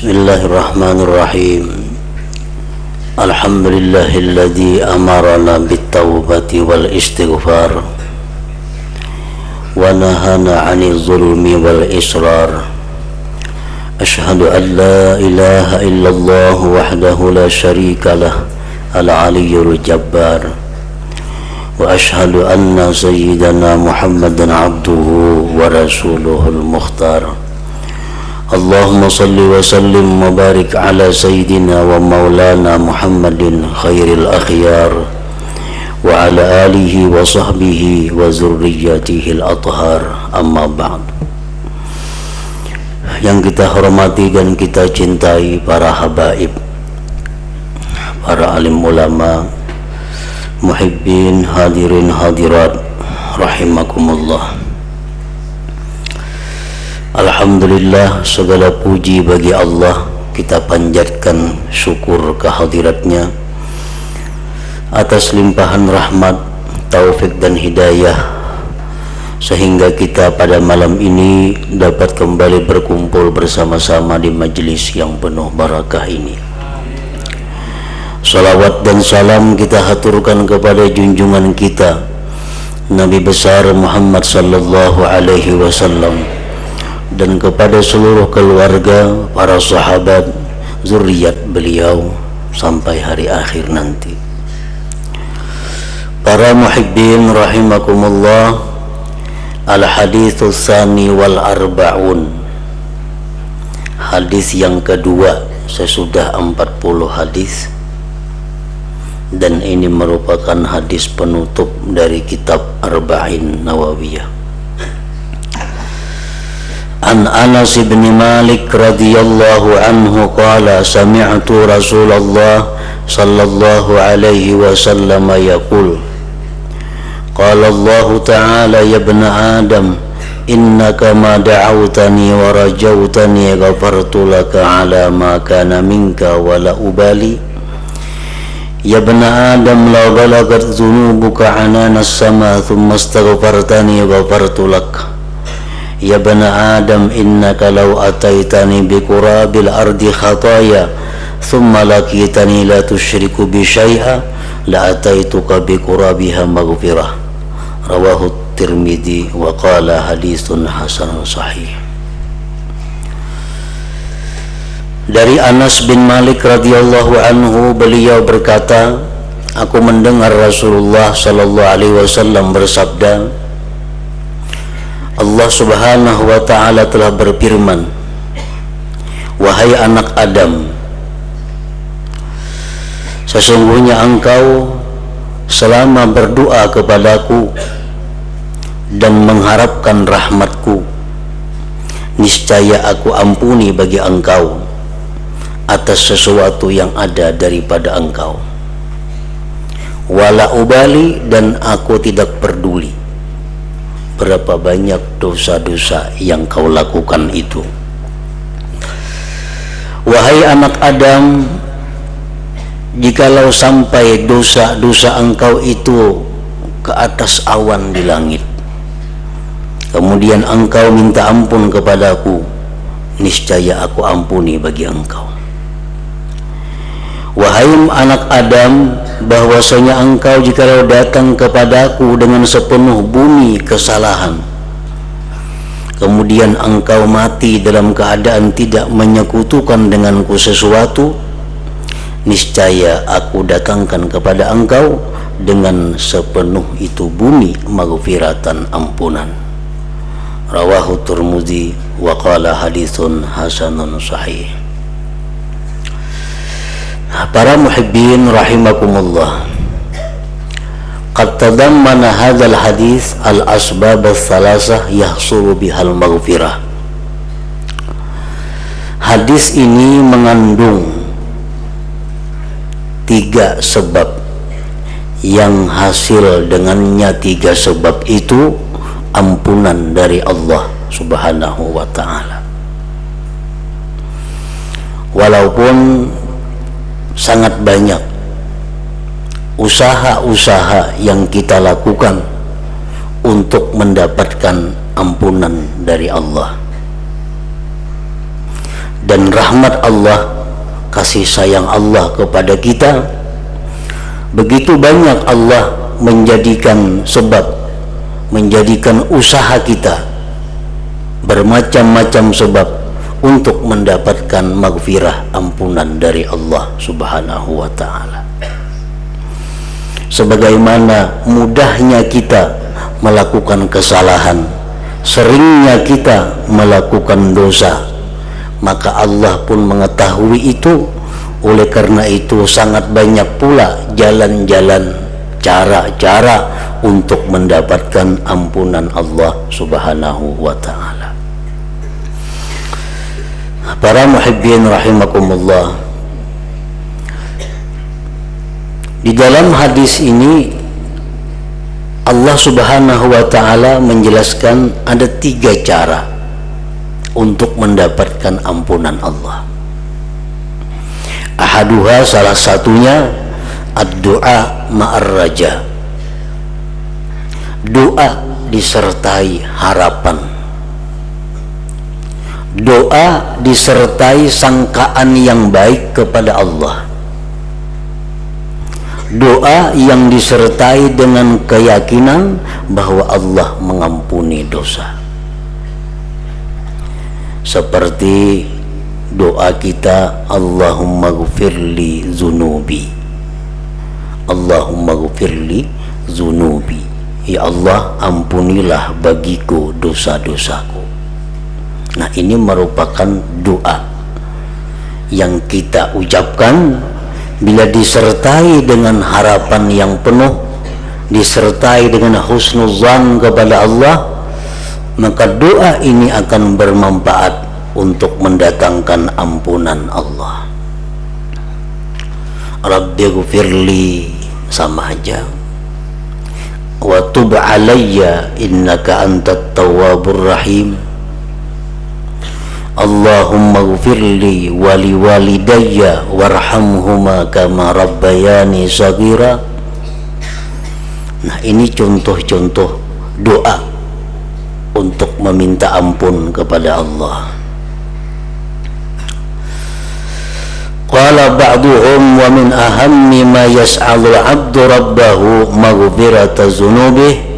Bismillahirrahmanirrahim. Alhamdulillahilladzi amarana bittaubati wal istighfar wa nahana 'anil zulmi wal israr. Asyhadu an la ilaha illallah wahdahu la syarikalah al-aliyyul jabbar wa asyhadu anna sayyidana Muhammadan abduhu wa rasuluhul mukhtar. Allahumma salli wa sallim wa barik ala sayyidina wa maulana Muhammadin khairil akhyar wa ala alihi wa sahbihi wa zurriyatihil athhar, amma ba'd. Yang kita hormati dan kita cintai para habaib, para alim ulama, muhibbin, hadirin hadirat rahimakumullah. Alhamdulillah, segala puji bagi Allah. Kita panjatkan syukur kehadiratnya atas limpahan rahmat, taufik dan hidayah, sehingga kita pada malam ini dapat kembali berkumpul bersama-sama di majelis yang penuh barakah ini. Salawat dan salam kita haturkan kepada junjungan kita Nabi besar Muhammad sallallahu alaihi wasallam dan kepada seluruh keluarga, para sahabat, zuriat beliau sampai hari akhir nanti. Para muhibbin rahimakumullah, al-haditsus tsani wal arba'un. Hadis yang kedua sesudah 40 hadis, dan ini merupakan hadis penutup dari kitab Arba'in Nawawiyah. An Anas bin Malik radhiyallahu anhu qala sami'tu Rasulullah sallallahu alaihi wasallam yaqul qala Allah ta'ala ya ibna Adam innaka ma da'awtani wa rajawtani ghafartu laka ala ma kana minka wa la ubali ya ibna Adam la balagat dhunubuka anana as-sama thumma astaghfartani ghafartu laka ya bana Adam innaka law ataitani bi qurabil ardi khataya thumma laqitani la tusyriku bi syai'a la ataituka bi qurabiha maghfirah. Rawahu Tirmidzi wa qala haditsun hasanun sahih. Dari Anas bin Malik radhiyallahu anhu, beliau berkata, aku mendengar Rasulullah sallallahu alaihi wasallam bersabda, Allah subhanahu wa ta'ala telah berfirman, wahai anak Adam, sesungguhnya engkau selama berdoa kepadaku dan mengharapkan rahmatku, niscaya aku ampuni bagi engkau atas sesuatu yang ada daripada engkau. Wala ubali, dan aku tidak peduli berapa banyak dosa-dosa yang kau lakukan itu. Wahai anak Adam, jikalau sampai dosa-dosa engkau itu ke atas awan di langit, kemudian engkau minta ampun kepadaku, niscaya aku ampuni bagi engkau. Wahai anak Adam, bahwasanya engkau jikalau datang kepadaku dengan sepenuh bumi kesalahan, kemudian engkau mati dalam keadaan tidak menyekutukan denganku sesuatu, niscaya aku datangkan kepada engkau dengan sepenuh itu bumi maghfiratan, ampunan. Rawahu Tirmidzi wa qala haditsun hasanun sahih. Para muhibbin rahimakumullah, qad tadammana hadzal hadis al-asbab ats-tsalasah yahsulu bihal maghfirah. Hadis ini mengandung 3 sebab yang hasil dengannya 3 sebab itu ampunan dari Allah subhanahu wa ta'ala. Walaupun sangat banyak usaha-usaha yang kita lakukan untuk mendapatkan ampunan dari Allah, dan rahmat Allah, kasih sayang Allah kepada kita. Begitu banyak Allah menjadikan sebab, menjadikan usaha kita bermacam-macam sebab untuk mendapatkan maghfirah, ampunan dari Allah Subhanahu wa ta'ala. Sebagaimana mudahnya kita melakukan kesalahan, seringnya kita melakukan dosa, maka Allah pun mengetahui itu. Oleh karena itu sangat banyak pula jalan-jalan, cara-cara untuk mendapatkan ampunan Allah Subhanahu wa ta'ala. Para muhibbin rahimakumullah, di dalam hadis ini Allah Subhanahu wa ta'ala menjelaskan ada 3 cara untuk mendapatkan ampunan Allah. Ahaduha, salah satunya ad-du'a ma'ar raja, doa disertai harapan, doa disertai sangkaan yang baik kepada Allah, doa yang disertai dengan keyakinan bahwa Allah mengampuni dosa. Seperti doa kita, Allahumma ghfirli zunubi, Allahumma ghfirli zunubi, ya Allah ampunilah bagiku dosa-dosaku. Nah, ini merupakan doa yang kita ucapkan bila disertai dengan harapan yang penuh, disertai dengan husnuzan kepada Allah, maka doa ini akan bermanfaat untuk mendatangkan ampunan Allah. Rabbi ghfirli sama aja, wa tub alayya innaka antat tawwabur rahim, Allahumma ghfirli wa liwalidayya warhamhuma kama rabbayani shaghira. Nah, ini contoh-contoh doa untuk meminta ampun kepada Allah. Qala ba'duhum wa min ahammi ma yas'alul 'abdu rabbahu maghfirata dzunubihi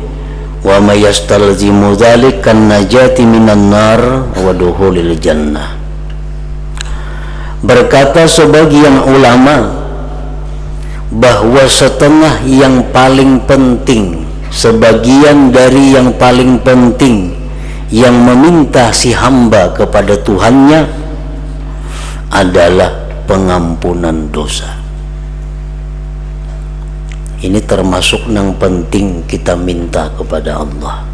wa ma yastalzimu dzalika an-najati minan nar wa dukhulil jannah. Berkata sebagian ulama bahwa setengah yang paling penting, sebagian dari yang paling penting yang meminta si hamba kepada Tuhannya adalah pengampunan dosa. Ini termasuk yang penting kita minta kepada Allah.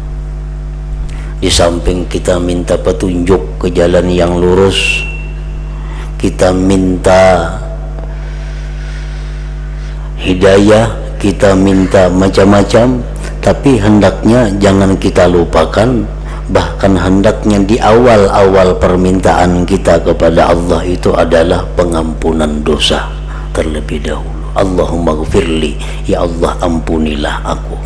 Di samping kita minta petunjuk ke jalan yang lurus, kita minta hidayah, kita minta macam-macam, tapi hendaknya jangan kita lupakan, bahkan hendaknya di awal-awal permintaan kita kepada Allah itu adalah pengampunan dosa terlebih dahulu. Allahumma ghfirli, ya Allah ampunilah aku.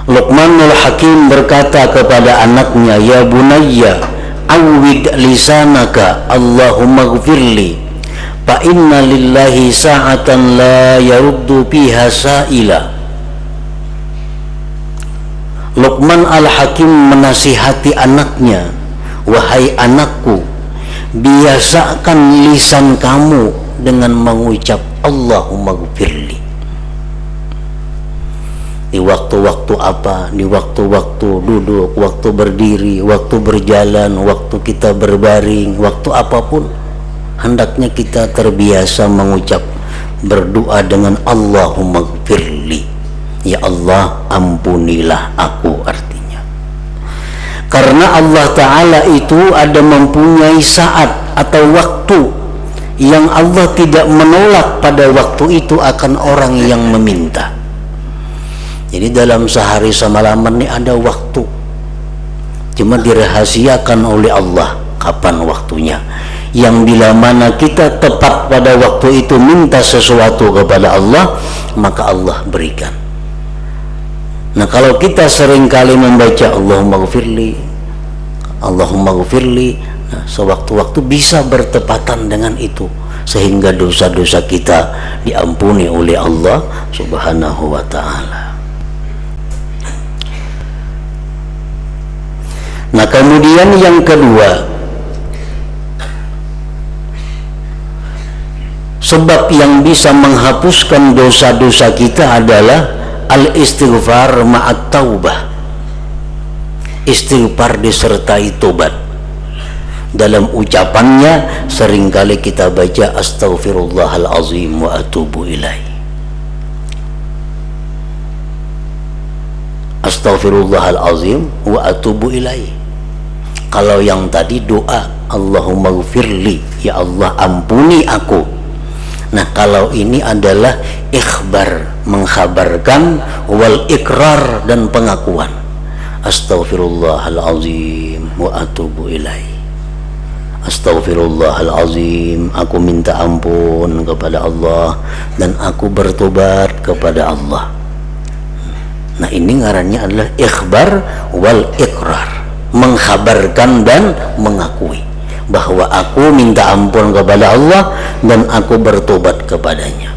Luqmanul Hakim berkata kepada anaknya, ya bunayya awwid lisanaka Allahumma ghfirli fa inna lillahi sa'atan la yaruddu fiha sa'ila. Luqman Al-Hakim menasihati anaknya, wahai anakku, biasakan lisan kamu dengan mengucap Allahumma ghfirli. Di waktu-waktu apa? Di waktu-waktu duduk, waktu berdiri, waktu berjalan, waktu kita berbaring, waktu apapun, hendaknya kita terbiasa mengucap, berdoa dengan Allahumma ghfirli, ya Allah ampunilah aku, artinya. Karena Allah Ta'ala itu ada mempunyai saat atau waktu yang Allah tidak menolak pada waktu itu akan orang yang meminta. Jadi dalam sehari semalaman ini ada waktu, cuma dirahasiakan oleh Allah kapan waktunya, yang bila mana kita tepat pada waktu itu minta sesuatu kepada Allah, maka Allah berikan. Nah, kalau kita seringkali membaca Allahumma ghfirli, Allahumma ghfirli, nah, sewaktu-waktu bisa bertepatan dengan itu, sehingga dosa-dosa kita diampuni oleh Allah Subhanahu wa ta'ala. Nah, kemudian yang kedua, sebab yang bisa menghapuskan dosa-dosa kita adalah al-istighfar ma'at taubah. Istighfar disertai tobat. Dalam ucapannya seringkali kita baca astaghfirullahalazim wa atubu ilaih. Astaghfirullahalazim wa atubu ilaih. Kalau yang tadi doa Allahumma ghfirli, ya Allah ampuni aku. Nah, kalau ini adalah ikhbar, mengkhabarkan, wal ikrar, dan pengakuan. Astaghfirullahalazim wa atubu ilaih. Astaghfirullahalazim, aku minta ampun kepada Allah dan aku bertobat kepada Allah. Nah, ini ngarannya adalah ikhbar wal ikrar, mengkhabarkan dan mengakui bahwa aku minta ampun kepada Allah dan aku bertobat kepadanya.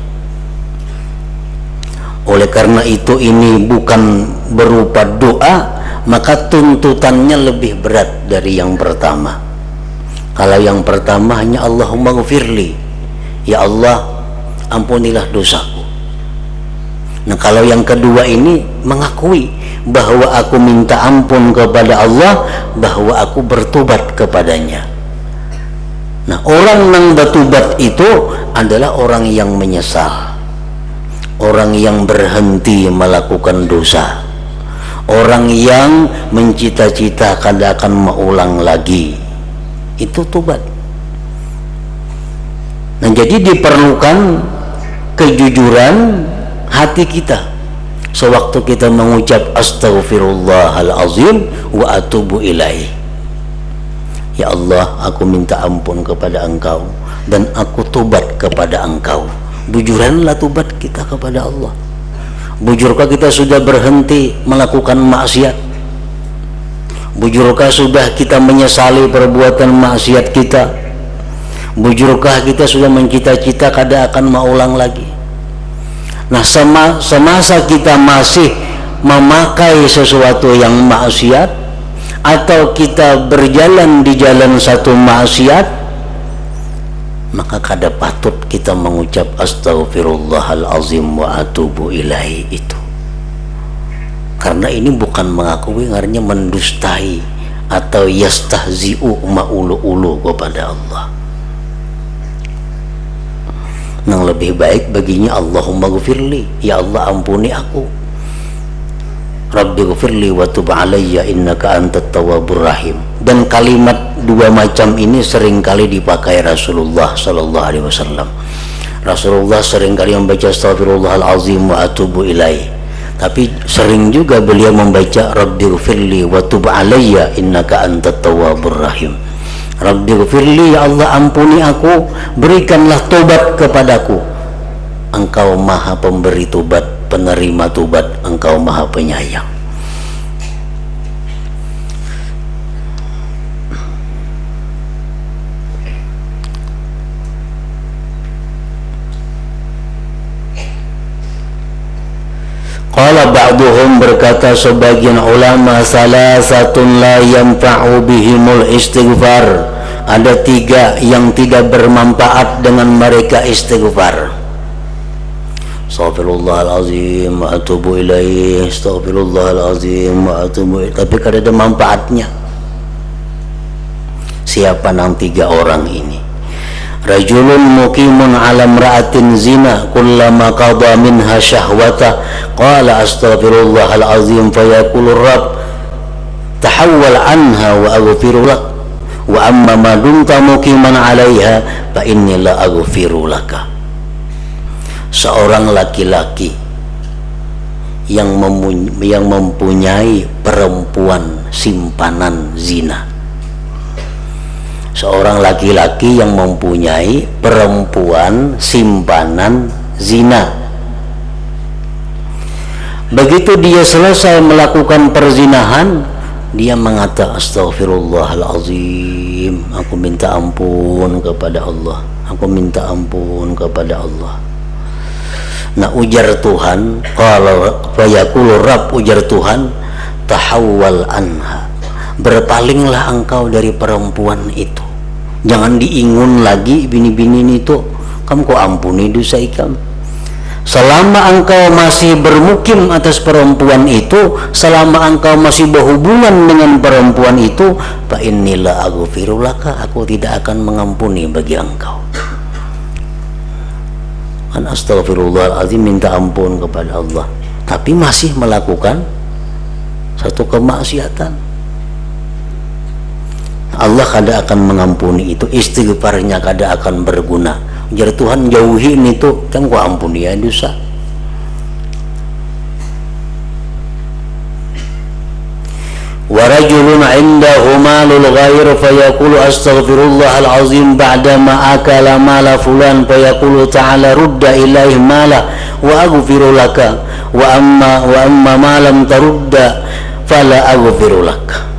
Oleh karena itu ini bukan berupa doa, maka tuntutannya lebih berat dari yang pertama. Kalau yang pertama hanya Allahumma ghfirli, ya Allah ampunilah dosaku. Nah, kalau yang kedua ini mengakui bahwa aku minta ampun kepada Allah, bahwa aku bertobat kepadanya. Nah, orang yang bertobat itu adalah orang yang menyesal, orang yang berhenti melakukan dosa, orang yang mencita-citakan akan mengulang lagi. Itu tobat. Nah, jadi diperlukan kejujuran hati kita sewaktu kita mengucap astaghfirullahalazim wa atubu ilaih. Ya Allah, aku minta ampun kepada Engkau dan aku tobat kepada Engkau. Bujuranlah tobat kita kepada Allah. Bujurkah kita sudah berhenti melakukan maksiat? Bujurkah sudah kita menyesali perbuatan maksiat kita? Bujurkah kita sudah mencita-cita kada akan mengulang lagi? Nah, semasa kita masih memakai sesuatu yang maksiat, atau kita berjalan di jalan satu maksiat, maka kada patut kita mengucap astaghfirullahalazim wa atubu ilaih itu. Karena ini bukan mengakui, artinya mendustai atau yastahzi'u ma'ulu-ulu kepada Allah. Yang lebih baik baginya Allahumma ghfirli, ya Allah ampuni aku. Rabbi ghfirli wa tub alayya innaka antat tawwabur rahim. Dan kalimat dua macam ini seringkali dipakai Rasulullah sallallahu alaihi wasallam. Rasulullah seringkali membaca astaghfirullahalazim wa atubu ilaih, tapi sering juga beliau membaca Rabbi ghfirli wa tub alayya innaka antat tawwabur rahim. Rabbi ghfirli, ya Allah ampuni aku, berikanlah tobat kepadaku. Engkau maha pemberi tobat, penerima tobat, Engkau maha penyayang. Qala ba'duhum, berkata sebagian ulama, salasatun la yanfa'u bihimul istighfar. Ada tiga yang tidak bermanfaat dengan mereka istighfar. Astaghfirullahalazim wa atubu ilaih, astaghfirullahalazim wa atubu ilaih, tapi kada ada manfaatnya. Siapa nang tiga orang ini? Rajulun muqimun ala imra'atin zina, kullama qada minha syahwata qala astaghfirullahalazim fayaqulu rabb tahawwal anha wa aghfiru lak wa amma ma dumta muqiman 'alaiha fa inni la aghfiru laka. Seorang laki-laki yang mempunyai perempuan simpanan zina. Seorang laki-laki yang mempunyai perempuan simpanan zina, Begitu dia selesai melakukan perzinahan, dia mengatakan astaghfirullahalazim, aku minta ampun kepada Allah, aku minta ampun kepada Allah. Nah, ujar Tuhan, qala fayaqulu rabb, ujar Tuhan, tahawwal anha, berpalinglah engkau dari perempuan itu, jangan diingun lagi bini-bini itu, kamu kok ampuni dosa ikam. Selama engkau masih bermukim atas perempuan itu, selama engkau masih berhubungan dengan perempuan itu, fa innila aghfiru laka, aku tidak akan mengampuni bagi engkau. An astaghfirullahaladzim, minta ampun kepada Allah, tapi masih melakukan satu kemaksiatan, Allah kada akan mengampuni itu, istighfarnya kada akan berguna. Jar Tuhan, jauhin itu, kan ku ampuni ya dosa. Wa rajulun 'indahu malul ghair fayaqulu astaghfirullahal azim ba'da ma akala mala fulan fayaqulu ta'ala rudda ilaihi mala wa aghfiru laka wa amma ma lam tarudda fala aghfiru laka.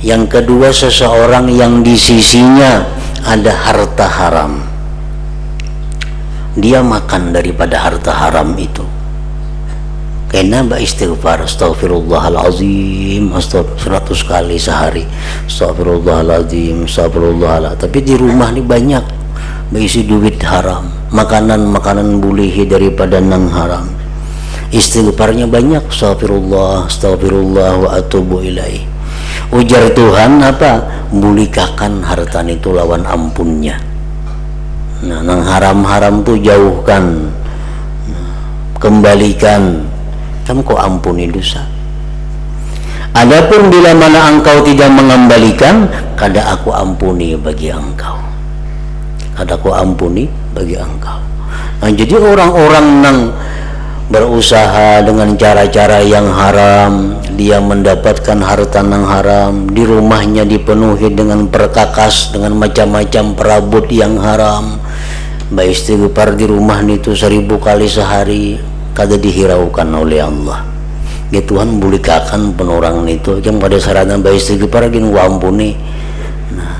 Yang kedua, seseorang yang di sisinya ada harta haram, dia makan daripada harta haram itu, kena beristighfar, astaghfirullahalazim, 100 kali sehari, astaghfirullahalazim, astaghfirullahalazim. Tapi di rumah ini banyak berisi duit haram, makanan bulihi daripada nang haram, istighfarnya banyak, astaghfirullah, astaghfirullah wa atubu ilaih. Ujar Tuhan apa? Bulikakan harta itu lawan ampunnya. Nah, nang haram-haram tuh jauhkan, kembalikan, kamu kok ampuni dosa. Adapun bila mana engkau tidak mengembalikan, kada aku ampuni bagi engkau, kada aku ampuni bagi engkau. Nah, jadi orang-orang nang berusaha dengan cara-cara yang haram, dia mendapatkan harta yang haram, di rumahnya dipenuhi dengan perkakas, dengan macam-macam perabot yang haram, baik istighfar di rumah itu 1000 kali sehari, kada dihiraukan oleh Allah. Ya Tuhan, bulikakan penorang itu, yang pada sarana baik istighfar gini gua ampuni. Nah,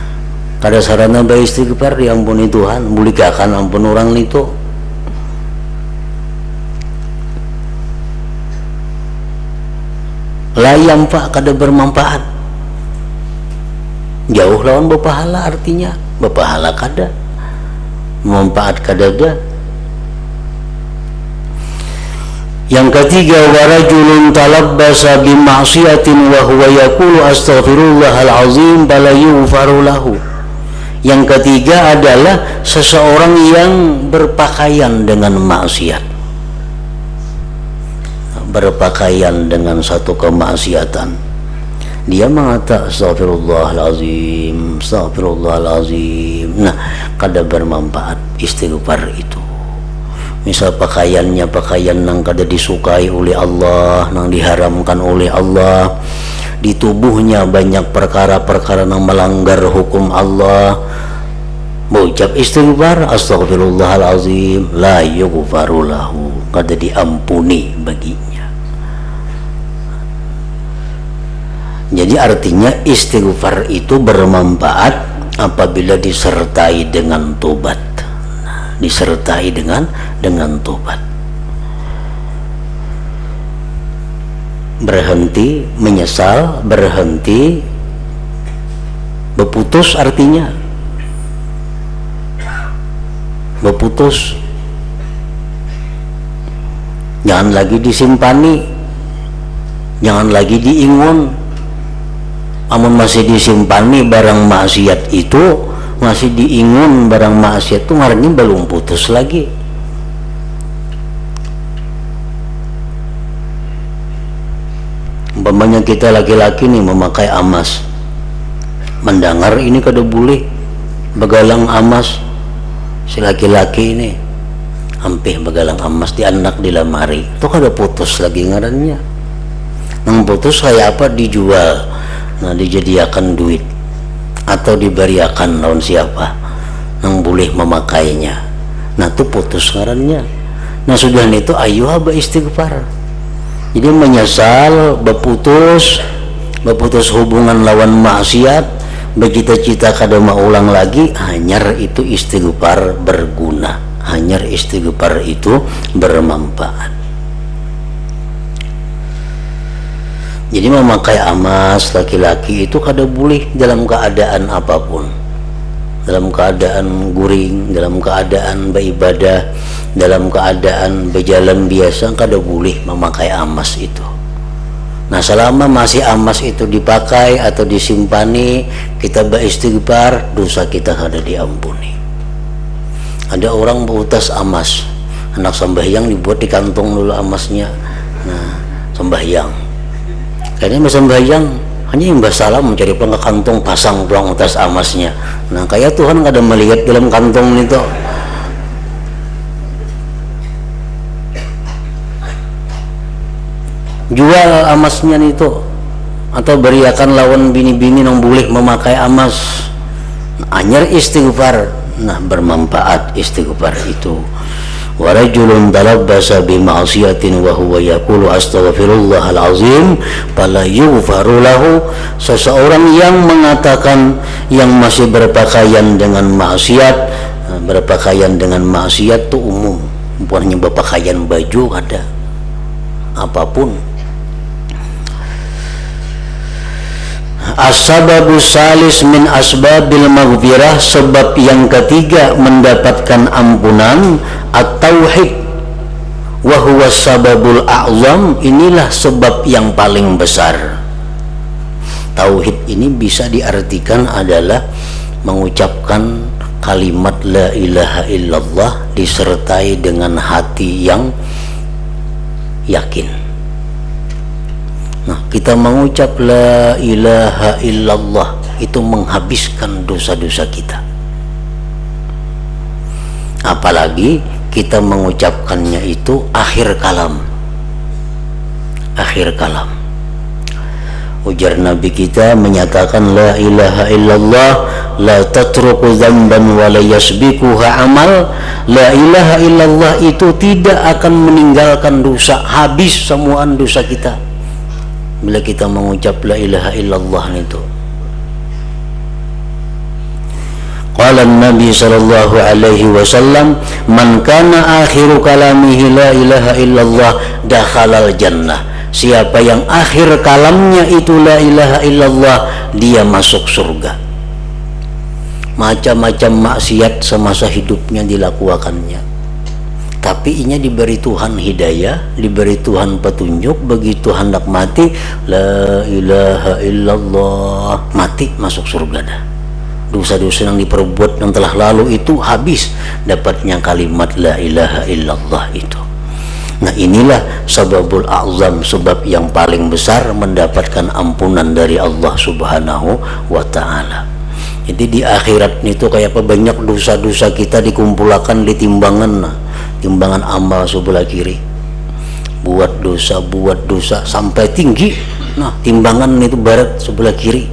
kada sarana baik istighfar diampuni Tuhan, bulikakan ampun orang itu. Layam pak, kada bermanfaat, jauh lawan berpahala, artinya berpahala kada, manfaat kada ada. Yang ketiga, warajulun talabbasa bima'siyatin wa huwa yaqulu astaghfirullahalazim fala yughfaru lahu. Yang ketiga adalah seseorang yang berpakaian dengan maksiat, berpakaian dengan satu kemaksiatan, dia mengatakan astaghfirullahalazim, astaghfirullahalazim. Nah, kada bermanfaat istighfar itu. Misal pakaiannya pakaian yang kada disukai oleh Allah, yang diharamkan oleh Allah, di tubuhnya banyak perkara-perkara yang melanggar hukum Allah, mengucap istighfar, astaghfirullahalazim, la yughfaru lahu, kada diampuni baginya. Jadi artinya istighfar itu bermanfaat apabila disertai dengan tobat. Nah, disertai dengan tobat. Berhenti menyesal, berhenti berputus, artinya berputus. Jangan lagi disimpani, jangan lagi diingun. Amun masih disimpani barang maksiat itu, masih diingun barang maksiat itu, ngarannya belum putus lagi. Umpamanya kita laki-laki nih memakai amas, mendengar ini kada boleh begalang amas, si laki-laki ini hampir begalang amas di anak di lemari, itu kada putus lagi ngarannya. Nang putus kayak apa? Dijual, nah dijadiakan duit atau diberiakan lawan siapa nang boleh memakainya, nah itu putus ngarannya. Nah sudah itu ayo aba istighfar, Jadi menyesal, berputus hubungan lawan maksiat, bercita-cita kada maulang lagi, hanyar itu istighfar berguna, hanyar istighfar itu bermanfaat. Jadi memakai amas laki-laki itu kada boleh dalam keadaan apapun, dalam keadaan guring, dalam keadaan beribadah, dalam keadaan berjalan biasa, kada boleh memakai amas itu. Nah, selama masih amas itu dipakai atau disimpani, kita beristighfar, dosa kita kada diampuni. Ada orang berutas amas, anak sembahyang dibuat di kantong dulu amasnya. Nah, sembahyang kayaknya sembahyang hanya imbah salam mencari pulang ke kantong, pasang pulang atas amasnya. Nah, kayak Tuhan kada melihat dalam kantong itu. Jual amasnya itu, atau beriakan lawan bini-bini yang boleh memakai amas. Anyar istighfar, nah bermanfaat istighfar itu. Wa rajulun talabbasa bi ma'siyatin wa huwa yaqulu astaghfirullahal azim fala yughfaru lahu. Seseorang yang mengatakan, yang masih berpakaian dengan maksiat, berpakaian dengan maksiat itu umum, bukan hanya berpakaian baju, ada apapun. As-sababu salis min asbabil maghfirah, sebab yang ketiga mendapatkan ampunan, at-tauhid wa huwa sababul a'zam, inilah sebab yang paling besar. Tauhid ini bisa diartikan adalah mengucapkan kalimat la ilaha illallah disertai dengan hati yang yakin. Nah, kita mengucap la ilaha illallah itu menghabiskan dosa-dosa kita. Apalagi kita mengucapkannya itu akhir kalam. Akhir kalam. Ujar Nabi kita menyatakan la ilaha illallah la tatruku dzamban wa la yasbiquha amal. La ilaha illallah itu tidak akan meninggalkan dosa, habis semua dosa kita bila kita mengucap la ilaha illallah itu. Qala Nabi sallallahu alaihi wasallam, man kana akhiru kalamihi la ilaha illallah dakhalal jannah. Siapa yang akhir kalamnya itu la ilaha illallah, dia masuk surga. Macam-macam maksiat semasa hidupnya dilakukannya, tapi inya diberi Tuhan hidayah, diberi Tuhan petunjuk, begitu hendak mati la ilaha illallah, mati masuk surga dah. Dosa-dosa yang diperbuat yang telah lalu itu habis, dapatnya kalimat la ilaha illallah itu. Nah, inilah sababul a'zam, sebab yang paling besar mendapatkan ampunan dari Allah subhanahu wa ta'ala. Jadi di akhirat itu kayak apa, banyak dosa-dosa kita dikumpulkan di timbangan, timbangan amal sebelah kiri. Buat dosa sampai tinggi. Nah, timbangan itu barat sebelah kiri.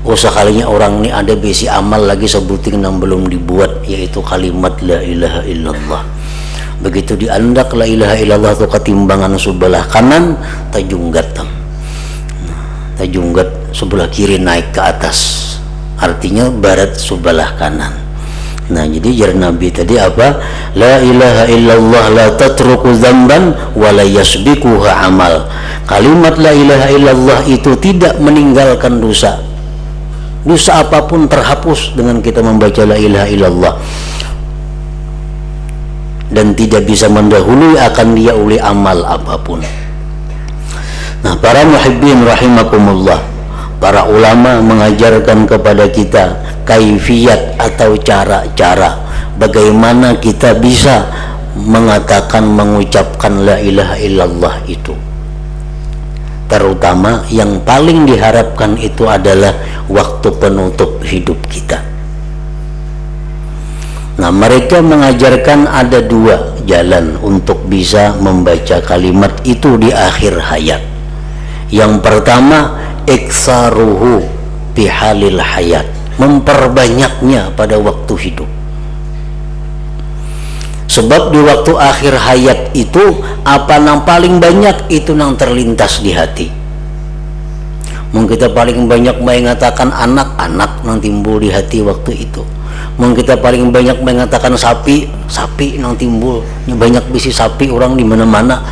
Oh, sekalinya orang ini ada besi amal lagi sebuting yang belum dibuat, yaitu kalimat la ilaha illallah. Begitu diandak la ilaha illallah itu ke timbangan sebelah kanan, tajunggat sebelah kiri naik ke atas, artinya barat sebelah kanan. Nah, jadi jar Nabi tadi apa? La ilaha illallah la tatruku dzamban wa la yasbiquha amal. Kalimat la ilaha illallah itu tidak meninggalkan dosa. Dosa apapun terhapus dengan kita membaca la ilaha illallah, dan tidak bisa mendahului akan dia oleh amal apapun. Nah, para muhibbin rahimakumullah, para ulama mengajarkan kepada kita kaifiyat atau cara-cara bagaimana kita bisa mengatakan, mengucapkan la ilaha illallah itu. Terutama yang paling diharapkan itu adalah waktu penutup hidup kita. Nah, mereka mengajarkan ada dua jalan untuk bisa membaca kalimat itu di akhir hayat. Yang pertama, iksaruhu bihalil hayat, memperbanyaknya pada waktu hidup. Sebab di waktu akhir hayat itu apa yang paling banyak itu yang terlintas di hati. Mungkin kita paling banyak mengatakan anak-anak yang timbul di hati waktu itu. Mungkin kita paling banyak mengatakan sapi yang timbul. Banyak bisi sapi orang di mana-mana.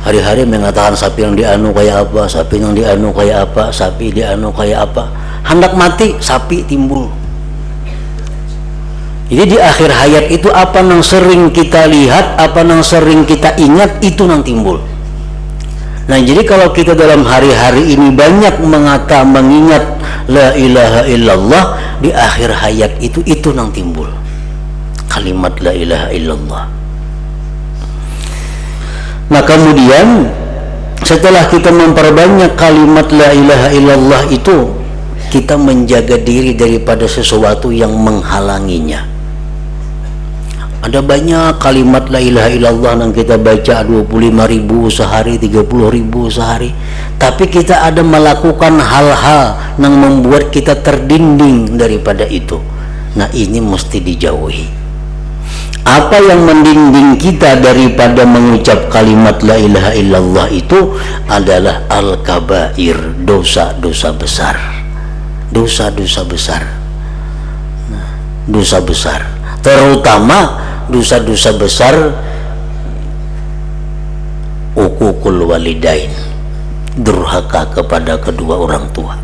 Hari-hari mengatakan sapi yang dianu kayak apa, sapi yang dianu kayak apa, sapi dianu kayak apa. Hendak mati sapi timbul. Jadi di akhir hayat itu apa yang sering kita lihat, apa yang sering kita ingat, itu yang timbul. Nah jadi kalau kita dalam hari-hari ini banyak mengingat la ilaha illallah, di akhir hayat itu yang timbul kalimat la ilaha illallah. Nah kemudian setelah kita memperbanyak kalimat la ilaha illallah itu, kita menjaga diri daripada sesuatu yang menghalanginya. Ada banyak kalimat la ilaha illallah yang kita baca 25.000 sehari, 30.000 sehari, tapi kita ada melakukan hal-hal yang membuat kita terdinding daripada itu. Nah ini mesti dijauhi. Apa yang mendinding kita daripada mengucap kalimat la ilaha illallah itu adalah al-kabair, dosa-dosa besar. Dosa-dosa besar. Nah, dosa besar, terutama dosa-dosa besar uququl walidain, durhaka kepada kedua orang tua.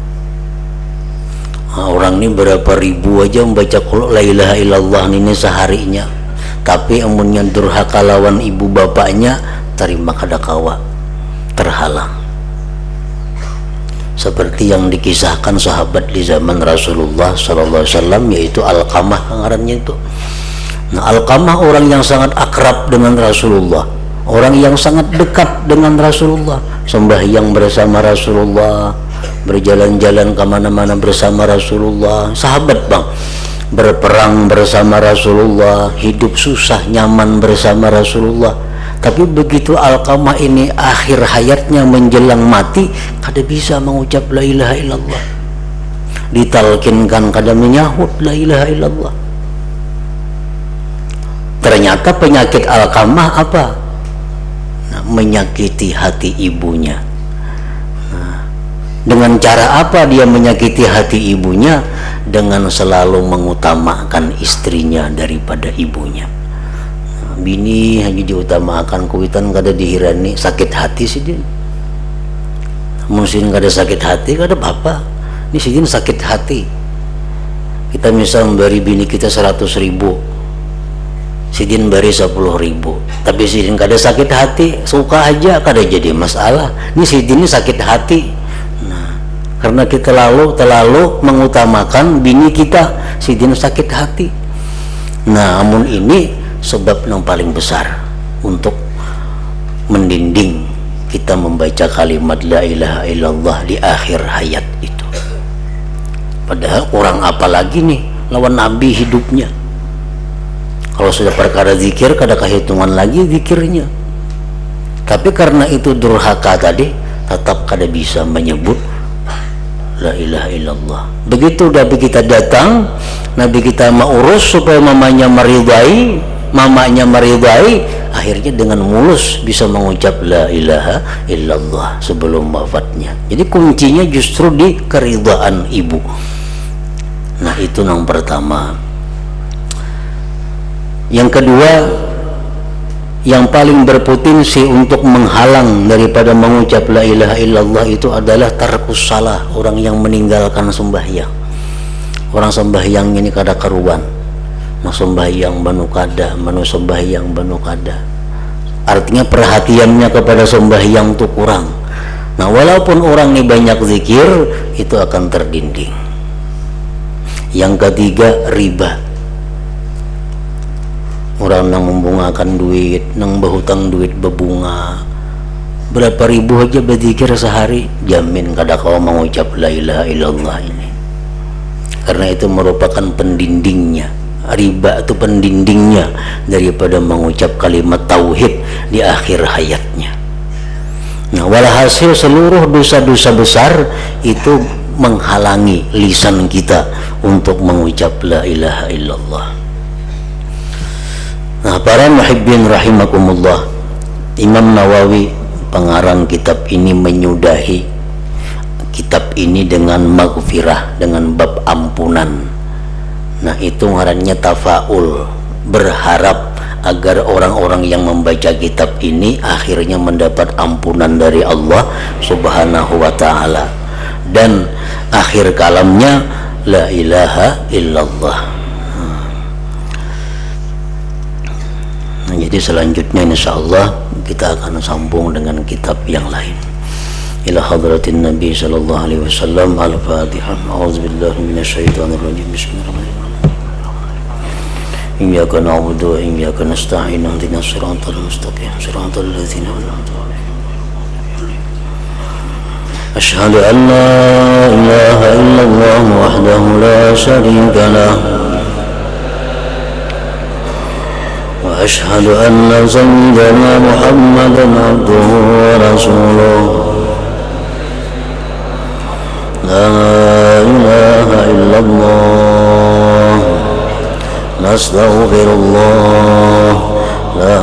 Nah, orang ini berapa ribu aja membaca qul la ilaha illallah ini seharinya, tapi amunnya durhaka lawan ibu bapaknya, terima kadakawa, terhalang. Seperti yang dikisahkan sahabat di zaman Rasulullah SAW, yaitu Alqamah ngarannya itu. Nah Alqamah orang yang sangat akrab dengan Rasulullah, orang yang sangat dekat dengan Rasulullah, sembahyang bersama Rasulullah, berjalan-jalan kemana-mana bersama Rasulullah, sahabat bang, berperang bersama Rasulullah, hidup susah nyaman bersama Rasulullah. Tapi begitu Alqamah ini akhir hayatnya menjelang mati, kada bisa mengucap la ilaha illallah, ditalkinkan kada menyahut la ilaha illallah. Ternyata penyakit Alqamah apa? Nah, menyakiti hati ibunya. Nah, dengan cara apa dia menyakiti hati ibunya? Dengan selalu mengutamakan istrinya daripada ibunya. Nah, bini hanya diutamakan, kuitan kada dihirani, sakit hati sih dia. Mungkin kada sakit hati kada apa-apa. Ini sih sakit hati. Kita misal memberi bini kita 100.000, sidin beri 10.000, tapi sidin kada sakit hati, suka aja, kada jadi masalah. Ini sidin ini sakit hati. Nah, karena kita terlalu mengutamakan bini kita, sidin sakit hati. Nah, namun ini sebab yang paling besar untuk mendinding kita membaca kalimat la ilaha illallah di akhir hayat itu. Padahal kurang apa lagi nih lawan Nabi hidupnya. Kalau sudah perkara zikir, kada kehitungan lagi zikirnya. Tapi karena itu durhaka tadi, tetap kada bisa menyebut la ilaha illallah. Begitu Nabi kita datang, Nabi kita mau urus supaya mamanya meridai, akhirnya dengan mulus bisa mengucap la ilaha illallah sebelum wafatnya. Jadi kuncinya justru di keridhaan ibu. Nah itu yang pertama. Yang kedua, yang paling berpotensi untuk menghalang daripada mengucap la ilaha illallah itu adalah tarkus salah, orang yang meninggalkan sembahyang. Orang sembahyang ini kada karuan, nah sembahyang banu kada, manu sembahyang banu kada. Artinya perhatiannya kepada sembahyang itu kurang. Nah walaupun orang ini banyak zikir, itu akan terdinding. Yang ketiga, riba. Orang yang membungakan duit, yang berhutang duit berbunga, berapa ribu aja berzikir sehari, jamin kada kau mengucap la ilaha illallah ini. Karena itu merupakan pendindingnya. Riba itu pendindingnya daripada mengucap kalimat tauhid di akhir hayatnya. Nah walhasil seluruh dosa-dosa besar itu menghalangi lisan kita untuk mengucap la ilaha illallah. Nah, para muhibbin rahimakumullah, Imam Nawawi pengarang kitab ini menyudahi kitab ini dengan maghfirah, dengan bab ampunan. Nah, itu ngarannya tafaul, berharap agar orang-orang yang membaca kitab ini akhirnya mendapat ampunan dari Allah Subhanahu wa ta'ala, dan akhir kalamnya la ilaha illallah. Nah, jadi selanjutnya insyaallah kita akan sambung dengan kitab yang lain. Ila hadratin Nabi sallallahu alaihi wasallam. Al-Fatihah. A'udzubillahi minasyaitonir rajim. Bismillahirrahmanirrahim. Iyyaka na'budu wa iyyaka nasta'in. Ihdinas siratal mustaqim. Siratal ladzina an'amta 'alaihim. Asyhadu an la ilaha illallah wahdahu la syarika lah. وأشهد أن سيدنا محمدا عبده ورسوله لا إله إلا الله نستغفر الله لا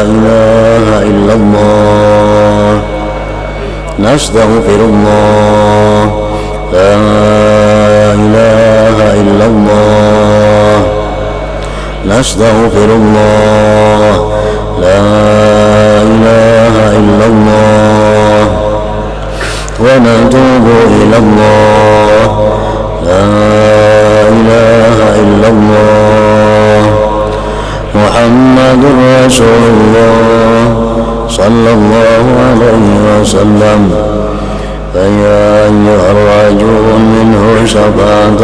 إله إلا الله نستغفر الله لا إله إلا الله نستغفر الله لا إله إلا الله ونتوب إلى الله لا إله إلا الله محمد رسول الله صلى الله عليه وسلم فيا أيها الراجون منه شفاعة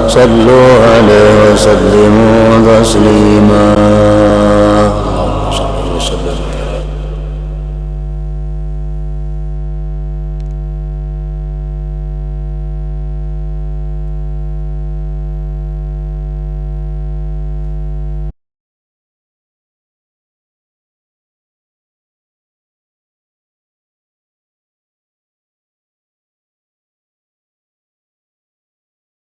صلوا عليه وسلموا تسليما.